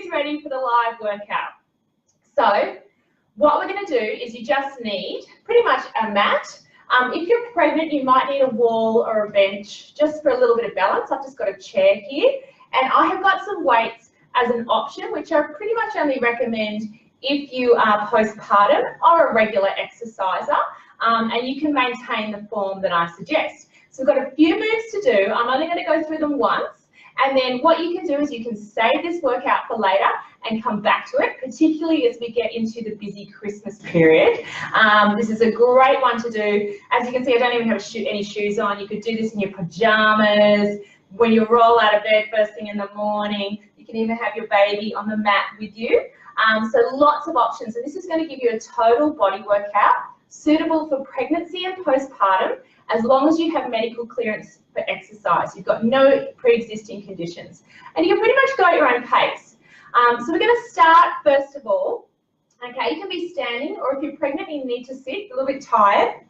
is ready for the live workout. So what we're going to do is you just need pretty much a mat. If you're pregnant, you might need a wall or a bench just for a little bit of balance. I've just got a chair here, and I have got some weights as an option, which I pretty much only recommend if you are postpartum or a regular exerciser, and you can maintain the form that I suggest. So we've got a few moves to do. I'm only going to go through them once, and then what you can do is you can save this workout for later and come back to it, particularly as we get into the busy Christmas period. This is a great one to do. As you can see, I don't even have any shoes on. You could do this in your pajamas, when you roll out of bed first thing in the morning. You can even have your baby on the mat with you. So lots of options, and this is going to give you a total body workout suitable for pregnancy and postpartum, as long as you have medical clearance for exercise. You've got no pre-existing conditions, and you can pretty much go at your own pace. So we're going to start first of all. Okay, you can be standing, or if you're pregnant and you need to sit, a little bit tired,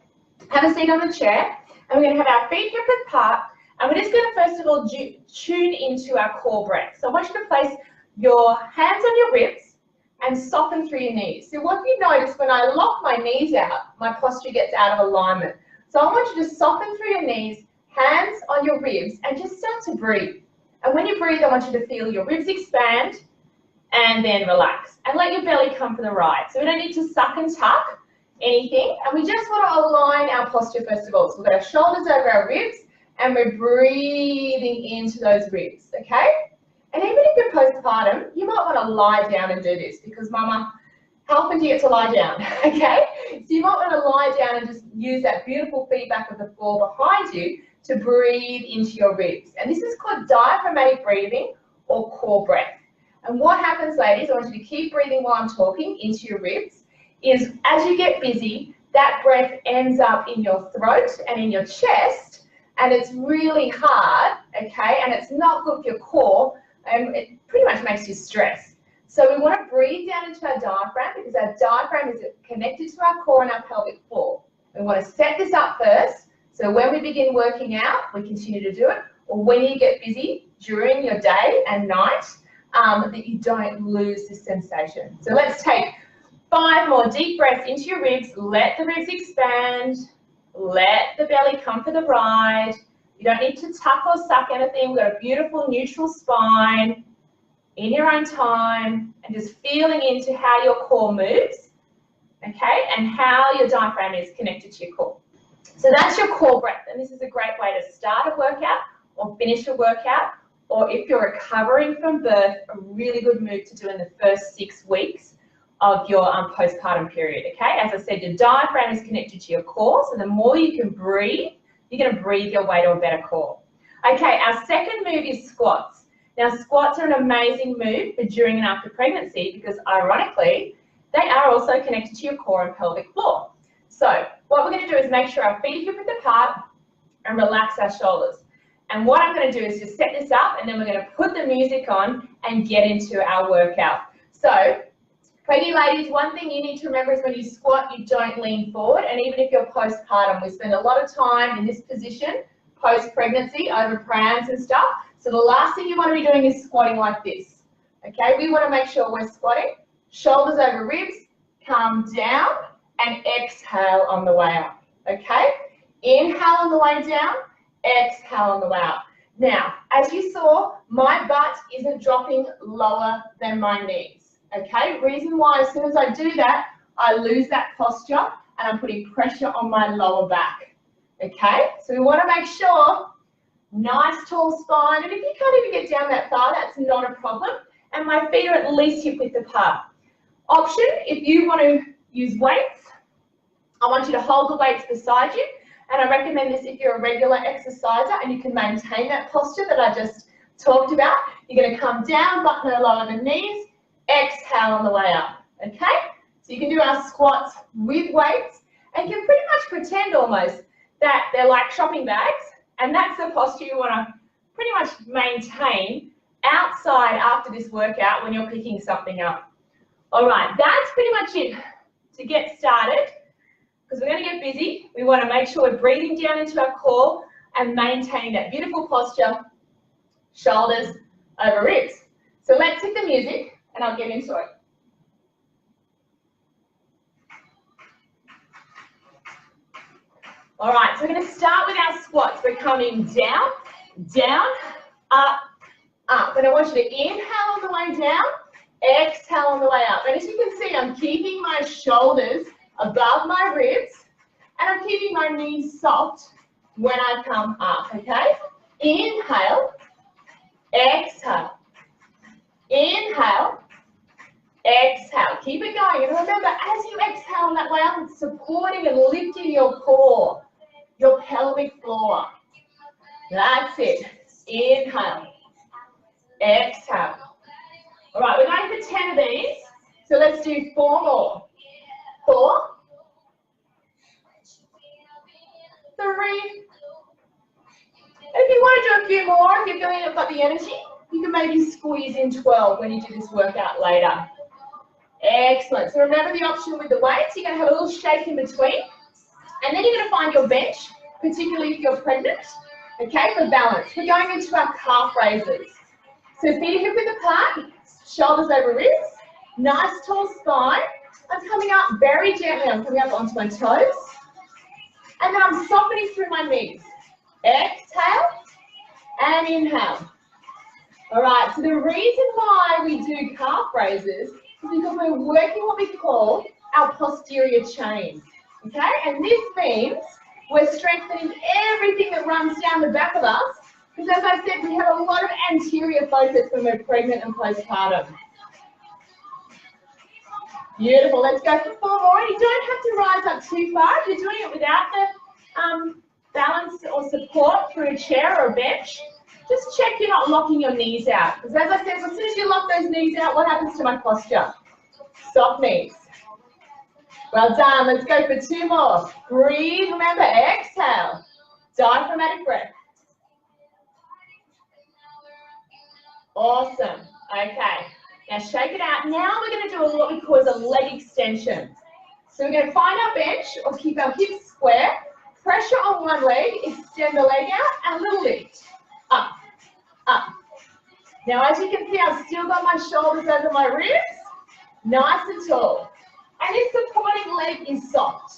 have a seat on the chair, and we're going to have our feet hip width apart, and we're just going to first of all tune into our core breath. So I want you to place your hands on your ribs and soften through your knees. So what you notice, when I lock my knees out, my posture gets out of alignment. So I want you to soften through your knees, hands on your ribs, and just start to breathe. And when you breathe, I want you to feel your ribs expand and then relax. And let your belly come for the ride. So we don't need to suck and tuck anything. And we just want to align our posture first of all. So we've got our shoulders over our ribs, and we're breathing into those ribs, okay? And even if you're postpartum, you might want to lie down and do this, because mama, how often do you get to lie down, okay? So you might want to lie down and just use that beautiful feedback of the floor behind you to breathe into your ribs. And this is called diaphragmatic breathing or core breath. And what happens, ladies, I want you to keep breathing while I'm talking into your ribs, is as you get busy, that breath ends up in your throat and in your chest, and it's really hard, okay? And it's not good for your core, and it pretty much makes you stress. So we want to breathe down into our diaphragm, because our diaphragm is connected to our core and our pelvic floor. We want to set this up first, so when we begin working out, we continue to do it, or when you get busy during your day and night, that you don't lose this sensation. So let's take 5 more deep breaths into your ribs. Let the ribs expand. Let the belly come for the ride. You don't need to tuck or suck anything. We've got a beautiful neutral spine in your own time, and just feeling into how your core moves, okay, and how your diaphragm is connected to your core. So that's your core breath, and this is a great way to start a workout or finish a workout, or if you're recovering from birth, a really good move to do in the first 6 weeks of your postpartum period, okay? As I said, your diaphragm is connected to your core, so the more you can breathe, you're going to breathe your way to a better core. Okay, our second move is squats. Now, squats are an amazing move for during and after pregnancy, because ironically, they are also connected to your core and pelvic floor. So what we're going to do is make sure our feet are hip width apart and relax our shoulders. And what I'm going to do is just set this up, and then we're going to put the music on and get into our workout. So, pregnant ladies, one thing you need to remember is when you squat, you don't lean forward. And even if you're postpartum, we spend a lot of time in this position post-pregnancy over prams and stuff. So the last thing you want to be doing is squatting like this. Okay, we want to make sure we're squatting, shoulders over ribs, come down, and exhale on the way up. Okay, inhale on the way down, exhale on the way up. Now, as you saw, my butt isn't dropping lower than my knees. Okay, reason why, as soon as I do that, I lose that posture and I'm putting pressure on my lower back. Okay, so we want to make sure, nice tall spine, and if you can't even get down that far, that's not a problem. And my feet are at least hip width apart. Option, if you want to use weights, I want you to hold the weights beside you. And I recommend this if you're a regular exerciser and you can maintain that posture that I just talked about. You're going to come down, butt no lower than knees, exhale on the way up, okay? So you can do our squats with weights, and you can pretty much pretend almost that they're like shopping bags, and that's the posture you want to pretty much maintain outside after this workout when you're picking something up. All right, that's pretty much it to get started. Because we're going to get busy, we want to make sure we're breathing down into our core and maintaining that beautiful posture, shoulders over ribs. So let's hit the music, and I'll get into it. All right, so we're going to start with our squats. We're coming down, down, up, up. And I want you to inhale on the way down, exhale on the way up. And as you can see, I'm keeping my shoulders above my ribs, and I'm keeping my knees soft when I come up, okay? Inhale, exhale, inhale, exhale. Keep it going. And remember, as you exhale on that way up, it's supporting and lifting your core, your pelvic floor. That's it. Inhale, exhale. All right, we're going for 10 of these. So let's do 4 more. 4, 3. If you want to do a few more, if you're feeling you've got the energy, you can maybe squeeze in 12 when you do this workout later. Excellent. So remember the option with the weights. You're going to have a little shake in between. And then you're going to find your bench, particularly if you're pregnant, okay, for balance. We're going into our calf raises. So feet are hip width apart, shoulders over wrists, nice tall spine. I'm coming up very gently. I'm coming up onto my toes. And then I'm softening through my knees. Exhale and inhale. All right, so the reason why we do calf raises is because we're working what we call our posterior chain, okay? And this means we're strengthening everything that runs down the back of us, because as I said, we have a lot of anterior focus when we're pregnant and postpartum. Beautiful, let's go for 4 more. You don't have to rise up too far. If you're doing it without the balance or support through a chair or a bench, just check you're not locking your knees out. Because as I said, as soon as you lock those knees out, what happens to my posture? Soft knees. Well done. Let's go for 2 more. Breathe. Remember, exhale. Diaphragmatic breath. Awesome. Okay. Now shake it out. Now we're going to do what we call a leg extension. So we're going to find our bench or keep our hips square. Pressure on one leg. Extend the leg out and a little lift. Up. Up. Now as you can see, I've still got my shoulders over my ribs. Nice and tall. And this supporting leg is soft.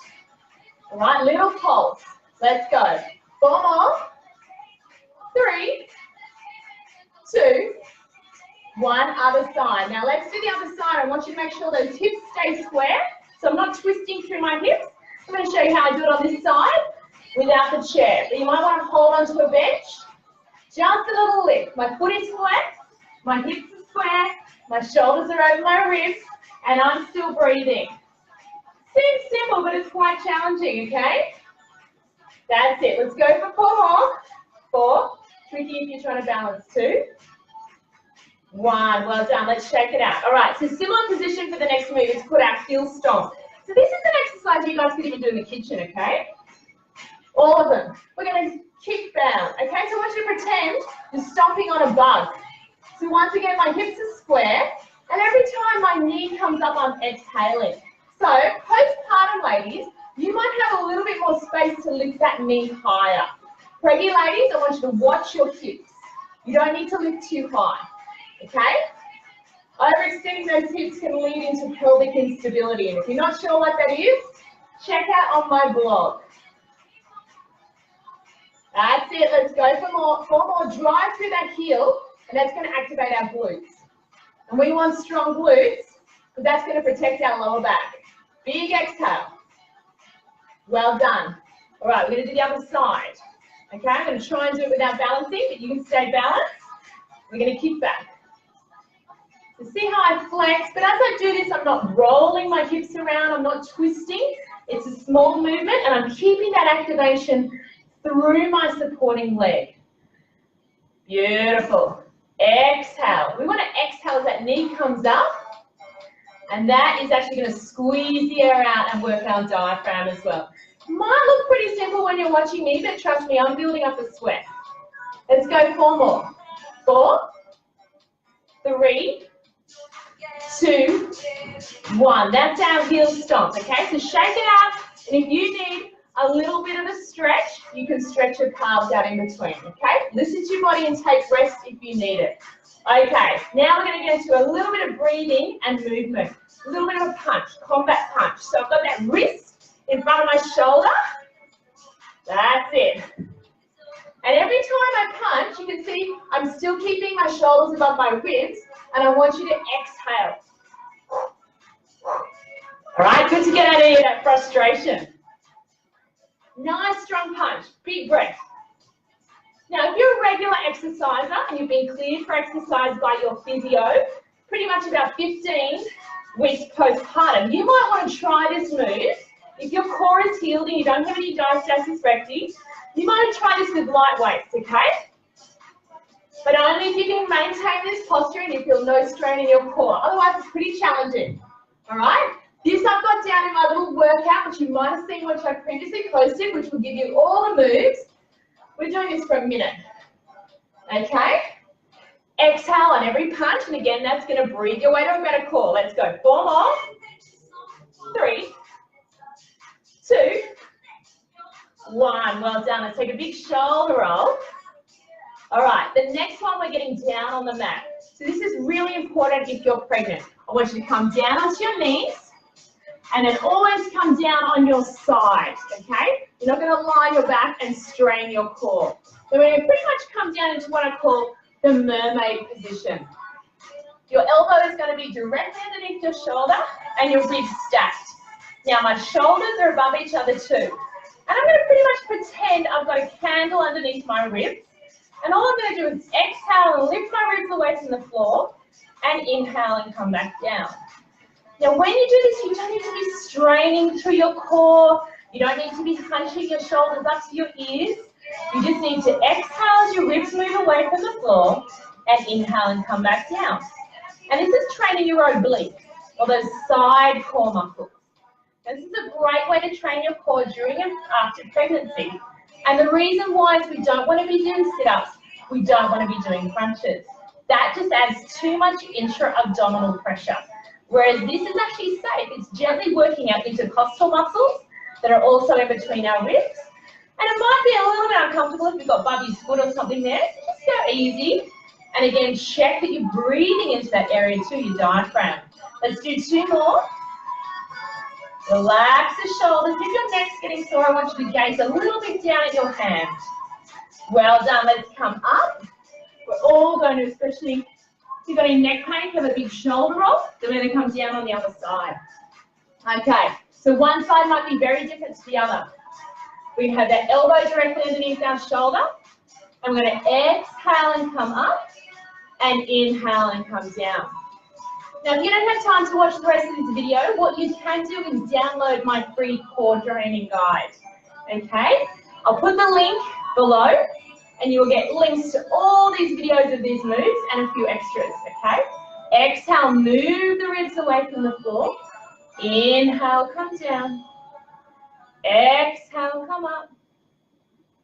All right, little pulse. Let's go. 4 more. 3, 2, 1. Other side. Now let's do the other side. I want you to make sure those hips stay square. So I'm not twisting through my hips. I'm going to show you how I do it on this side without the chair. But you might want to hold onto a bench. Just a little lift. My foot is flat. My hips are square. My shoulders are over my wrists. And I'm still breathing. Seems simple, but it's quite challenging, okay? That's it. Let's go for 4 more. 4. Tricky if you're trying to balance. 2. 1. Well done. Let's shake it out. All right, so similar position for the next move. It's called our heel stomp. So this is an exercise you guys could even do in the kitchen, okay? All of them. We're going to kick down, okay? So I want you to pretend you're stomping on a bug. So once again, my hips are square. And every time my knee comes up, I'm exhaling. So, postpartum ladies, you might have a little bit more space to lift that knee higher. Preggy ladies, I want you to watch your hips. You don't need to lift too high, okay? Overextending those hips can lead into pelvic instability. And if you're not sure what that is, check out on my blog. That's it. Let's go for more. 4 more. Drive through that heel, and that's going to activate our glutes. And we want strong glutes, because that's going to protect our lower back. Big exhale. Well done. All right, we're going to do the other side. Okay, I'm going to try and do it without balancing, but you can stay balanced. We're going to kick back. So see how I flex, but as I do this, I'm not rolling my hips around, I'm not twisting. It's a small movement, and I'm keeping that activation through my supporting leg. Beautiful. Exhale. We want to exhale as that knee comes up, and that is actually going to squeeze the air out and work our diaphragm as well. Might look pretty simple when you're watching me, but trust me, I'm building up a sweat. Let's go 4 more. 4, 3, 2, 1. That's our heel stomp, okay? So shake it out, and if you need a little bit of a stretch, you can stretch your calves out in between, okay? Listen to your body and take rest if you need it. Okay, now we're going to get into a little bit of breathing and movement. A little bit of a punch, combat punch. So I've got that wrist in front of my shoulder. That's it. And every time I punch, you can see I'm still keeping my shoulders above my ribs, and I want you to exhale. All right, good to get out of here that frustration. Nice strong punch, big breath. Now, if you're a regular exerciser and you've been cleared for exercise by your physio, pretty much about 15 weeks postpartum, you might want to try this move. If your core is healed and you don't have any diastasis recti, you might want to try this with light weights, okay? But only if you can maintain this posture and you feel no strain in your core. Otherwise, it's pretty challenging, all right? This I've got down in my little workout, which you might have seen which I previously posted, which will give you all the moves. We're doing this for a minute, okay? Exhale on every punch, and again, that's going to breathe your way to a better core. Let's go. 4 more. 3, 2, 1. Well done. Let's take a big shoulder roll. All right, the next one, we're getting down on the mat. So this is really important if you're pregnant. I want you to come down onto your knees, and then always come down on your side, okay? You're not going to lie your back and strain your core. So we're going to pretty much come down into what I call the mermaid position. Your elbow is going to be directly underneath your shoulder and your ribs stacked. Now my shoulders are above each other too. And I'm going to pretty much pretend I've got a candle underneath my ribs. And all I'm going to do is exhale and lift my ribs away from the floor and inhale and come back down. Now when you do this, you don't need to be straining through your core. You don't need to be hunching your shoulders up to your ears. You just need to exhale as your ribs move away from the floor and inhale and come back down. And this is training your oblique, or those side core muscles. Now, this is a great way to train your core during and after pregnancy. And the reason why is we don't want to be doing sit-ups. We don't want to be doing crunches. That just adds too much intra-abdominal pressure. Whereas this is actually safe. It's gently working out intercostal muscles that are also in between our ribs. And it might be a little bit uncomfortable if you've got Bubby's foot or something there. So just go easy. And again, check that you're breathing into that area too, your diaphragm. Let's do 2 more. Relax the shoulders. If your neck's getting sore, I want you to gaze a little bit down at your hands. Well done. Let's come up. We're all going to, especially if you've got any neck pain, have a big shoulder roll. Then we're going to come down on the other side. Okay, so one side might be very different to the other. We have that elbow directly underneath our shoulder. And we're going to exhale and come up and inhale and come down. Now, if you don't have time to watch the rest of this video, what you can do is download my free core training guide. Okay? I'll put the link below, and you will get links to all these videos of these moves and a few extras. Okay? Exhale, move the ribs away from the floor. Inhale, come down. Exhale, come up.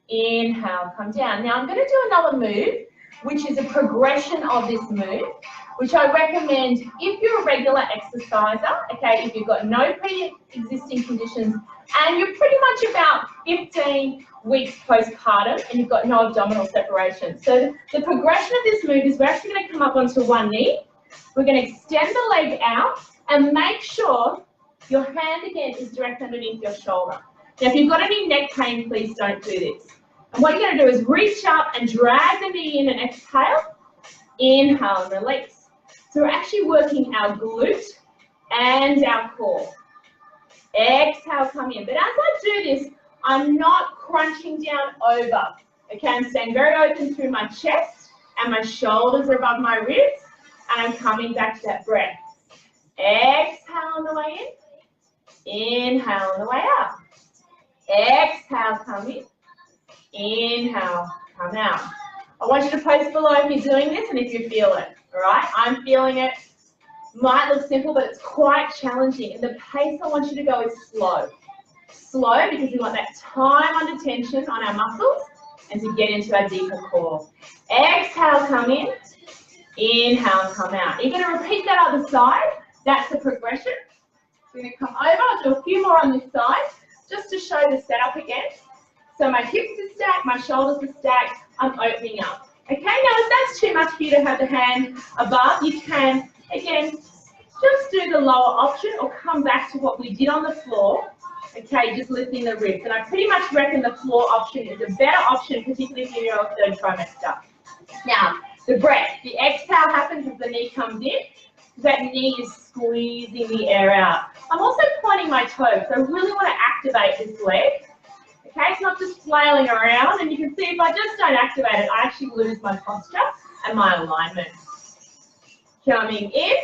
Inhale, come down. Now, I'm going to do another move, which is a progression of this move, which I recommend if you're a regular exerciser, okay, if you've got no pre-existing conditions and you're pretty much about 15 weeks postpartum and you've got no abdominal separation. So the progression of this move is we're actually going to come up onto one knee. We're going to extend the leg out and make sure your hand again is direct underneath your shoulder. Now, if you've got any neck pain, please don't do this. And what you're going to do is reach up and drag the knee in and exhale. Inhale and release. So we're actually working our glute and our core. Exhale, come in. But as I do this, I'm not crunching down over. Okay, I'm staying very open through my chest and my shoulders are above my ribs. And I'm coming back to that breath. Exhale on the way in. Inhale on the way out. Exhale, come in. Inhale, come out. I want you to post below if you're doing this and if you feel it. All right, I'm feeling it. Might look simple, but it's quite challenging. And the pace I want you to go is slow. Slow because we want that time under tension on our muscles and to get into our deeper core. Exhale, come in. Inhale, come out. You're going to repeat that other side. That's the progression. We're going to come over. I'll do a few more on this side. just to show the setup again. So my hips are stacked, my shoulders are stacked, I'm opening up. Okay, now if that's too much for you to have the hand above, you can, again, just do the lower option or come back to what we did on the floor. Okay, just lifting the ribs. And I pretty much reckon the floor option is a better option, particularly if you're in your third trimester. Now, the breath. The exhale happens as the knee comes in. That knee is squeezing the air out. I'm also pointing my toes. So I really want to activate this leg. Okay, it's not just flailing around. And you can see if I just don't activate it, I actually lose my posture and my alignment. Coming in.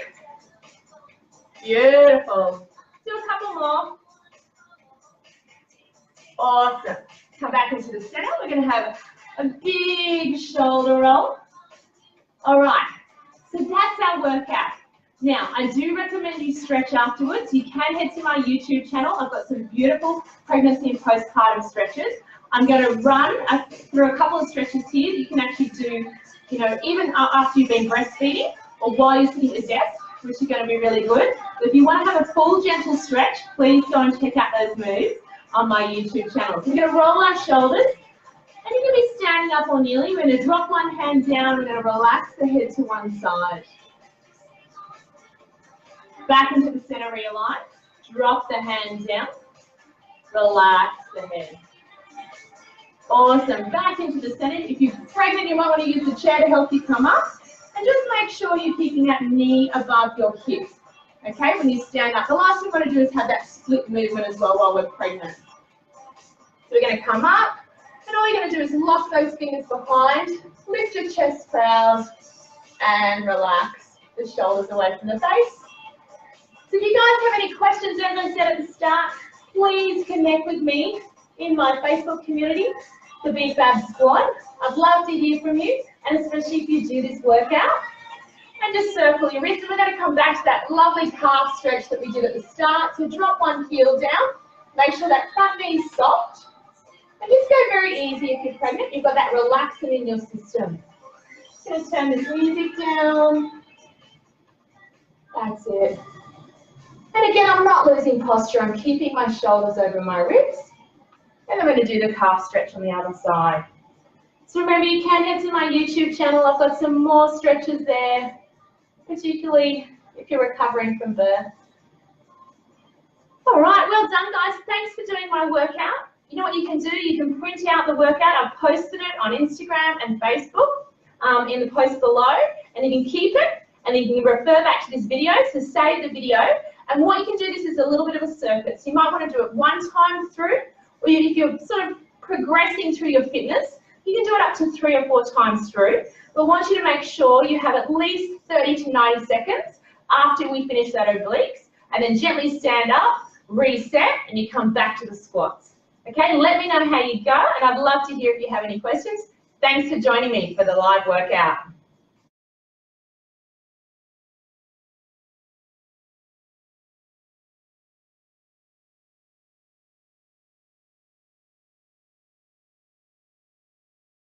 Beautiful. Do a couple more. Awesome. Come back into the center. We're going to have a big shoulder roll. All right. So that's our workout. Now, I do recommend you stretch afterwards. You can head to my YouTube channel. I've got some beautiful pregnancy and postpartum stretches. I'm going to run through a couple of stretches here. You can actually do, you know, even after you've been breastfeeding or while you're sitting at the desk, which is going to be really good. But if you want to have a full gentle stretch, please go and check out those moves on my YouTube channel. So we're going to roll our shoulders, and you're going to be standing up or kneeling. We're going to drop one hand down. We're going to relax the head to one side. Back into the center, realign. Drop the hand down. Relax the head. Awesome. Back into the center. If you're pregnant, you might want to use the chair to help you come up. And just make sure you're keeping that knee above your hip. Okay, when you stand up. The last thing we want to do is have that split movement as well while we're pregnant. So we're going to come up, and all you're going to do is lock those fingers behind, lift your chest proud, and relax the shoulders away from the face. So if you guys have any questions, as I said at the start, please connect with me in my Facebook community, the BFAB Squad. I'd love to hear from you, and especially if you do this workout. And just circle your wrists. And we're going to come back to that lovely calf stretch that we did at the start. So drop one heel down. Make sure that front knee is soft. And just go very easy if you're pregnant. You've got that relaxing in your system. Just going to turn this music down. That's it. And again, I'm not losing posture. I'm keeping my shoulders over my ribs. And I'm going to do the calf stretch on the other side. So remember, you can head to my YouTube channel. I've got some more stretches there, particularly if you're recovering from birth. All right, well done, guys. Thanks for doing my workout. You know what you can do? You can print out the workout. I've posted it on Instagram and Facebook in the post below, and you can keep it, and you can refer back to this video, so save the video. And what you can do, this is a little bit of a circuit. So you might want to do it one time through, or if you're sort of progressing through your fitness, you can do it up to 3 or 4 times through. But I want you to make sure you have at least 30 to 90 seconds after we finish that obliques, and then gently stand up, reset, and you come back to the squats. Okay, let me know how you go, and I'd love to hear if you have any questions. Thanks for joining me for the live workout.